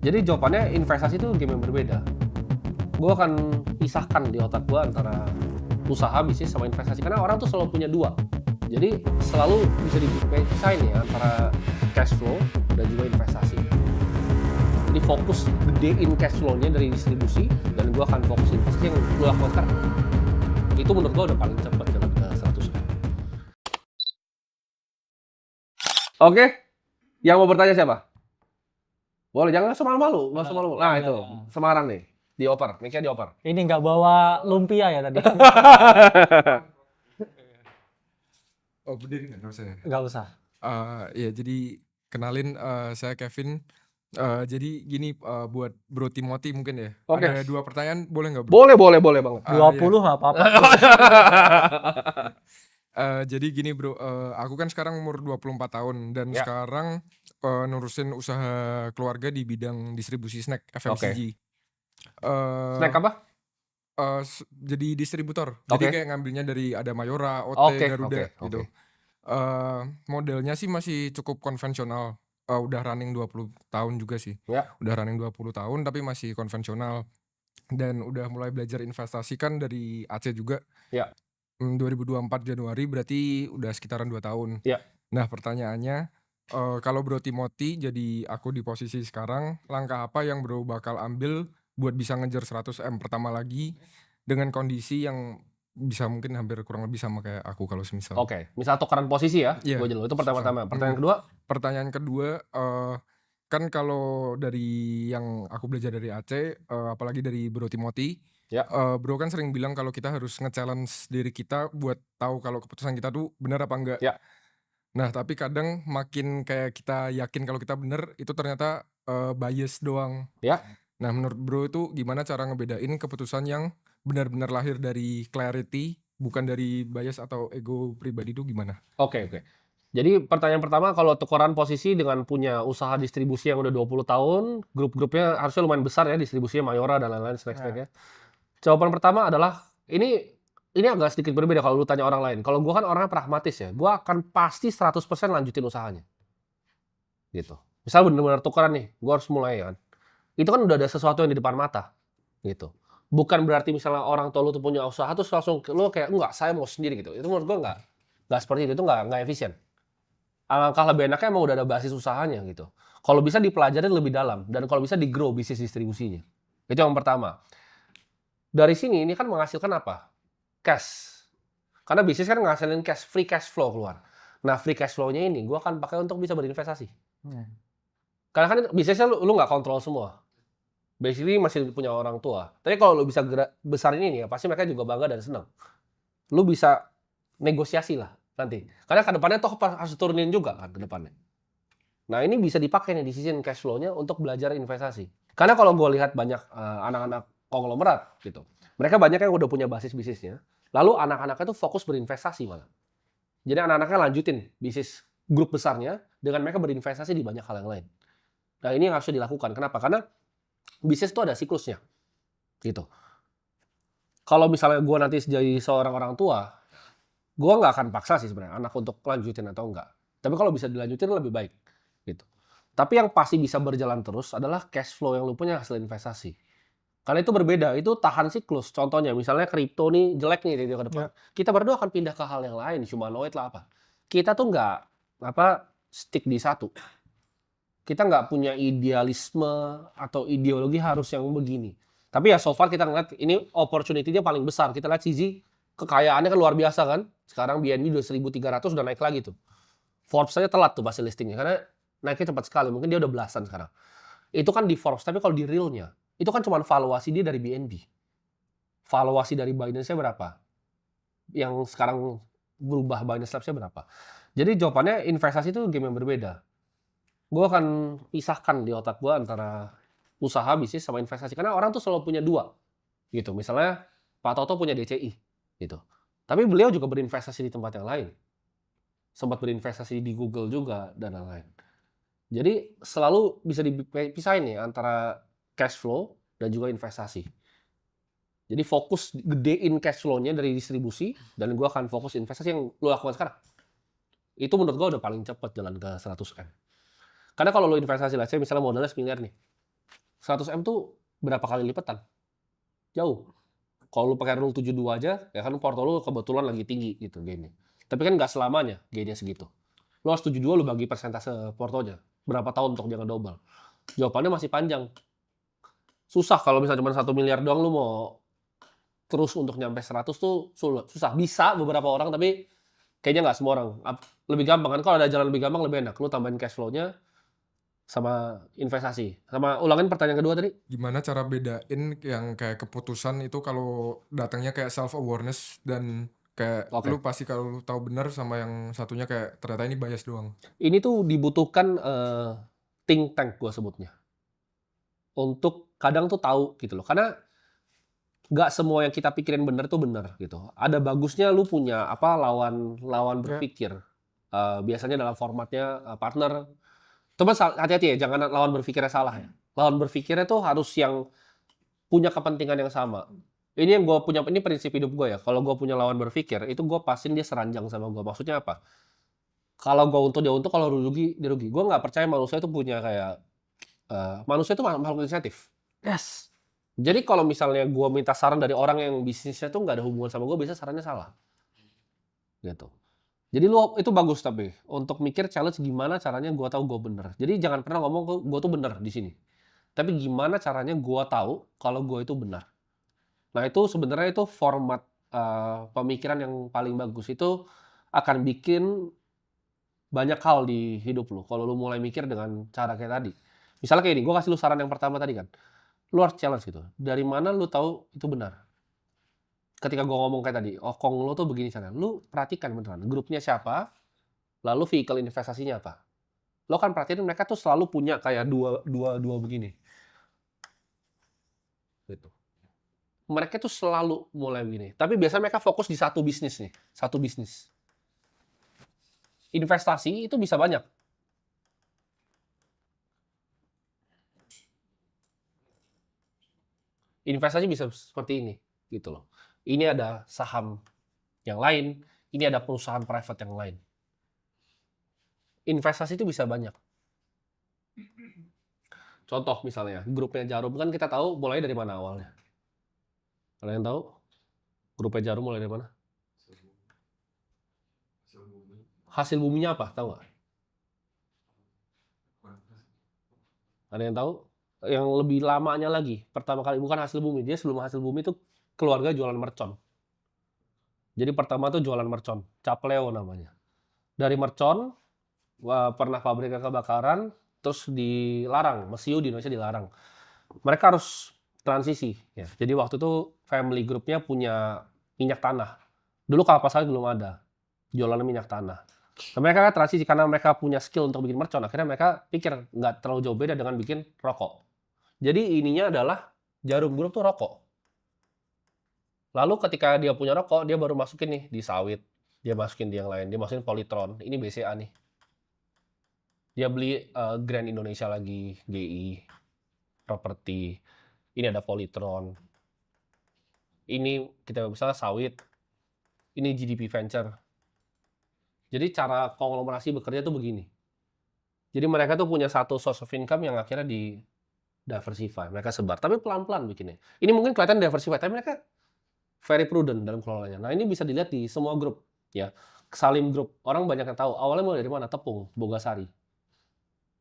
Jadi jawabannya investasi itu game yang berbeda. Gue akan pisahkan di otak gue antara usaha, bisnis, sama investasi. Karena orang tuh selalu punya dua. Jadi selalu bisa dipisahin ya antara cash flow dan juga investasi. Jadi fokus gedein cash flow-nya dari distribusi, dan gue akan fokus investasi yang gue lakukan sekarang. Itu menurut gue udah paling cepat jalan ke 100. Oke, yang mau bertanya siapa? Boleh, jangan semalu-malu, nggak semalu-malu. Nah itu, Semarang nih, dioper, mic-nya dioper. Ini nggak bawa lumpia ya tadi? Oh, berdiri nggak usah ya? Nggak usah. Ya jadi kenalin, saya Kevin. Jadi gini, buat Bro Timothy mungkin ya. Oke. Ada 2 pertanyaan, boleh nggak, Bro? Boleh banget. 20 nggak apa-apa. Jadi gini, Bro, aku kan sekarang umur 24 tahun dan Ya. sekarang nurusin usaha keluarga di bidang distribusi snack FMCG. Snack apa? Jadi distributor. Oke. Jadi kayak ngambilnya dari ada Mayora, OT, Garuda Oke. gitu. Modelnya sih masih cukup konvensional. Udah running 20 tahun juga sih. Ya. Udah running 20 tahun tapi masih konvensional. Dan udah mulai belajar investasi kan dari Aceh juga. Ya. 2024 Januari berarti udah sekitaran 2 tahun. Ya. Nah pertanyaannya, kalau Bro Timothy jadi aku di posisi sekarang, langkah apa yang Bro bakal ambil buat bisa ngejar 100M pertama lagi dengan kondisi yang bisa mungkin hampir kurang lebih sama kayak aku kalau semisal. Oke, misal tukeran posisi ya, Iya. gue itu pertama-tama. Hmm. Pertanyaan kedua? Pertanyaan kedua, kan kalau dari yang aku belajar dari Aceh, apalagi dari Bro Timothy, Ya. Bro kan sering bilang kalau kita harus nge-challenge diri kita buat tahu kalau keputusan kita tuh benar apa enggak. Ya. Nah tapi kadang makin kayak kita yakin kalau kita benar, itu ternyata bias doang. Ya. Nah menurut Bro itu gimana cara ngebedain keputusan yang benar-benar lahir dari clarity, bukan dari bias atau ego pribadi itu gimana? Oke. Jadi pertanyaan pertama, kalau tukeran posisi dengan punya usaha distribusi yang udah 20 tahun, grup-grupnya harusnya lumayan besar ya, distribusinya Mayora dan lain-lain snack-snacknya. Jawaban pertama adalah, ini agak sedikit berbeda kalau lu tanya orang lain. Kalau gue kan orangnya pragmatis ya, gue akan pasti 100% lanjutin usahanya. Gitu. Misal benar-benar tukeran nih, gue harus mulai kan. Itu kan udah ada sesuatu yang di depan mata. Gitu. Bukan berarti misalnya orang tua lu tuh punya usaha terus langsung lu kayak enggak, saya mau sendiri gitu. Itu menurut gue enggak seperti itu enggak efisien. Alangkah lebih enaknya emang udah ada basis usahanya gitu. Kalau bisa dipelajari lebih dalam dan kalau bisa di-grow bisnis distribusinya. Itu yang pertama. Dari sini ini kan menghasilkan apa? Cash. Karena bisnis kan menghasilkan cash, free cash flow keluar. Nah, free cash flow-nya ini gue akan pakai untuk bisa berinvestasi. Karena kan bisnisnya lu nggak kontrol semua. Basically masih punya orang tua. Tapi kalau lu bisa besarin ini ya, pasti mereka juga bangga dan senang. Lu bisa negosiasi lah nanti. Karena ke depannya toh harus turunin juga kan ke depannya. Nah ini bisa dipakai nih di sisi cash flow-nya untuk belajar investasi. Karena kalau gue lihat banyak anak-anak konglomerat gitu, mereka banyak yang udah punya basis bisnisnya. Lalu anak-anaknya tuh fokus berinvestasi malah. Jadi anak-anaknya lanjutin bisnis grup besarnya dengan mereka berinvestasi di banyak hal yang lain. Nah ini yang harus dilakukan. Kenapa? Karena bisnis itu ada siklusnya. Gitu. Kalau misalnya gue nanti jadi seorang orang tua, gue nggak akan paksa sih sebenarnya anak untuk lanjutin atau enggak. Tapi kalau bisa dilanjutin lebih baik. Gitu. Tapi yang pasti bisa berjalan terus adalah cash flow yang lu punya hasil investasi. Karena itu berbeda, itu tahan siklus. Contohnya misalnya kripto nih jelek nih dari ke depan. Kita berdua akan pindah ke hal yang lain, humanoid lah apa. Kita tuh nggak stick di satu. Kita nggak punya idealisme atau ideologi harus yang begini. Tapi ya so far kita ngeliat ini opportunity-nya paling besar. Kita lihat CZ, kekayaannya kan luar biasa kan. Sekarang BNB udah 1.300 udah naik lagi tuh. Forbes aja telat tuh pasti listingnya karena naiknya cepat sekali. Mungkin dia udah belasan sekarang. Itu kan di Forbes, tapi kalau di realnya itu kan cuma valuasi dia dari BNB. Valuasi dari Binance-nya berapa? Yang sekarang berubah Binance Labs-nya berapa? Jadi jawabannya investasi itu game yang berbeda. Gue akan pisahkan di otak gue antara usaha, bisnis, sama investasi. Karena orang tuh selalu punya dua. Gitu. Misalnya Pak Toto punya DCI. Gitu. Tapi beliau juga berinvestasi di tempat yang lain. Sempat berinvestasi di Google juga, dan lain-lain. Jadi selalu bisa dipisahin nih antara cash flow dan juga investasi. Jadi fokus gedein cash flow-nya dari distribusi, dan gue akan fokus investasi yang lo lakukan sekarang. Itu menurut gue udah paling cepat jalan ke 100M. Karena kalau lo investasi, misalnya modalnya 1 miliar nih. 100M tuh berapa kali lipatan? Jauh. Kalau lu pakai rule 72 aja, ya kan porto lu kebetulan lagi tinggi gitu gainnya. Tapi kan nggak selamanya gainnya segitu. Lu harus 72 lu bagi persentase portonya. Berapa tahun untuk dia ngedouble? Jawabannya masih panjang. Susah kalau misalnya cuma 1 miliar doang lu mau terus untuk nyampe 100 tuh susah. Bisa beberapa orang tapi kayaknya nggak semua orang. Lebih gampang kan kalau ada jalan lebih gampang lebih enak. Lu tambahin cash flow-nya sama investasi. Sama ulangin pertanyaan kedua tadi. Gimana cara bedain yang kayak keputusan itu kalau datangnya kayak self awareness dan kayak Oke. lu pasti kalau lu tahu benar sama yang satunya kayak ternyata ini bias doang. Ini tuh dibutuhkan think tank gua sebutnya. Untuk kadang tuh tahu gitu loh. Karena nggak semua yang kita pikirin bener tuh bener gitu. Ada bagusnya lu punya lawan Ya. berpikir. Biasanya dalam formatnya partner. Cuma hati-hati ya, jangan lawan berpikirnya salah ya. Lawan berpikirnya tuh harus yang punya kepentingan yang sama. Ini yang gue punya, ini prinsip hidup gue ya. Kalau gue punya lawan berpikir, itu gue pastiin dia seranjang sama gue. Maksudnya apa? Kalau gue untung dia untung, kalau rugi dia rugi. Gue nggak percaya manusia itu punya kayak manusia itu makhluk inisiatif. Yes. Jadi kalau misalnya gue minta saran dari orang yang bisnisnya tuh nggak ada hubungan sama gue, biasanya sarannya salah. Gitu. Jadi lu itu bagus tapi untuk mikir challenge gimana caranya gue tahu gue bener. Jadi jangan pernah ngomong gue tuh bener di sini. Tapi gimana caranya gue tahu kalau gue itu benar. Nah itu sebenarnya itu format pemikiran yang paling bagus. Itu akan bikin banyak hal di hidup lu. Kalau lu mulai mikir dengan cara kayak tadi. Misalnya kayak ini, gue kasih lu saran yang pertama tadi kan. Lu harus challenge gitu. Dari mana lu tahu itu benar? Ketika gue ngomong kayak tadi, Kong lu tuh begini caranya. Lu perhatikan beneran, grupnya siapa, lalu vehicle investasinya apa. Lo kan perhatiin mereka tuh selalu punya kayak dua begini. Gitu. Mereka tuh selalu mulai begini. Tapi biasanya mereka fokus di satu bisnis nih. Satu bisnis. Investasi itu bisa banyak. Investasi bisa seperti ini. Gitu loh. Ini ada saham yang lain. Ini ada perusahaan private yang lain. Investasi itu bisa banyak. Contoh misalnya, grupnya Jarum kan kita tahu mulai dari mana awalnya. Ada yang tahu? Grupnya Jarum mulai dari mana? Hasil buminya apa? Tahu nggak? Ada yang tahu? Yang lebih lamanya lagi. Pertama kali bukan hasil bumi. Dia sebelum hasil bumi itu keluarga jualan mercon. Jadi pertama tuh jualan mercon. Capleo namanya. Dari mercon, pernah pabriknya kebakaran, terus dilarang. Mesiu di Indonesia dilarang. Mereka harus transisi. Ya. Jadi waktu itu family groupnya punya minyak tanah. Dulu kelapa sawit belum ada. Jualan minyak tanah. Nah, mereka transisi karena mereka punya skill untuk bikin mercon. Akhirnya mereka pikir nggak terlalu jauh beda dengan bikin rokok. Jadi ininya adalah Jarum Group tuh rokok. Lalu ketika dia punya rokok, dia baru masukin nih di sawit. Dia masukin di yang lain. Dia masukin Polytron. Ini BCA nih. Dia beli Grand Indonesia lagi, GI, properti. Ini ada Polytron. Ini kita misalnya sawit. Ini GDP Venture. Jadi cara konglomerasi bekerja tuh begini. Jadi mereka tuh punya satu source of income yang akhirnya di diversify. Mereka sebar. Tapi pelan-pelan bikinnya. Ini mungkin kelihatan diversify, tapi mereka very prudent dalam kelolanya. Nah ini bisa dilihat di semua grup. Ya, Salim Group. Orang banyak yang tahu. Awalnya mulai dari mana? Tepung, Bogasari.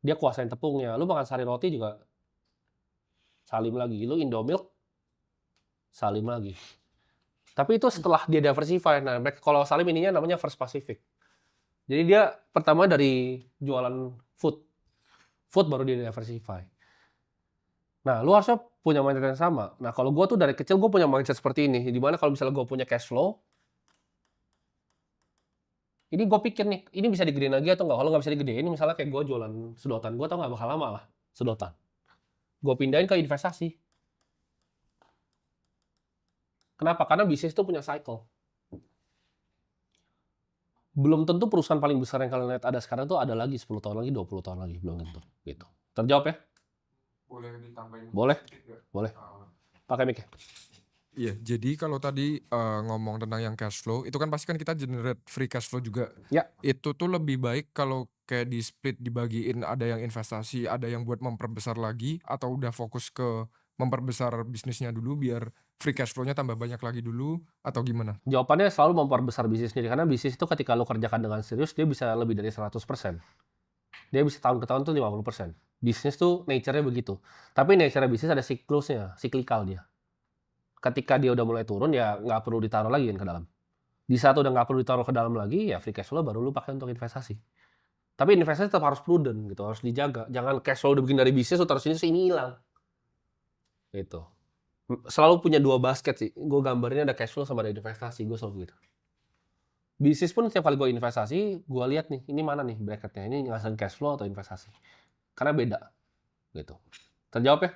Dia kuasain tepungnya. Lu makan sari roti juga Salim lagi. Lu Indomilk, Salim lagi. Tapi itu setelah dia diversify. Nah, mereka kalau Salim ininya namanya First Pacific. Jadi dia pertama dari jualan food. Food baru dia diversify. Nah, lu harusnya punya mindset yang sama. Nah, kalau gue tuh dari kecil gue punya mindset seperti ini. Dimana kalau misalnya gue punya cash flow, ini gue pikir nih, ini bisa digedein lagi atau nggak? Kalau nggak bisa digedein, misalnya kayak gue jualan sedotan, gue tau nggak bakal lama lah sedotan. Gue pindahin ke investasi. Kenapa? Karena bisnis itu punya cycle. Belum tentu perusahaan paling besar yang kalian lihat ada sekarang tuh ada lagi 10 tahun lagi, 20 tahun lagi. Belum tentu. Gitu. Terjawab ya? Boleh ditambahin? Boleh. Boleh. Pakai mic. Iya, jadi kalau tadi ngomong tentang yang cash flow, itu kan pasti kan kita generate free cash flow juga. Ya. Itu tuh lebih baik kalau kayak di-split, dibagiin, ada yang investasi, ada yang buat memperbesar lagi, atau udah fokus ke memperbesar bisnisnya dulu biar free cash flow-nya tambah banyak lagi dulu, atau gimana? Jawabannya selalu memperbesar bisnis sendiri, karena bisnis itu ketika lo kerjakan dengan serius, dia bisa lebih dari 100%. Dia bisa tahun ke tahun tuh 50%. Bisnis tuh nature-nya begitu. Tapi nature bisnis ada siklusnya, cyclical dia. Ketika dia udah mulai turun, ya nggak perlu ditaruh lagi kan ke dalam. Di saat udah nggak perlu ditaruh ke dalam lagi, ya free cash flow baru lu pakai untuk investasi. Tapi investasi tetap harus prudent gitu, harus dijaga. Jangan cash flow udah begini dari bisnis, lu taruh sini, terus ini hilang. Gitu. Selalu punya 2 basket sih. Gue gambarnya ada cash flow sama ada investasi, gue selalu gitu. Bisnis pun setiap kali gue investasi, gue lihat nih, ini mana nih bracketnya, ini ngasilin cash flow atau investasi. Karena beda, gitu. Terjawab ya?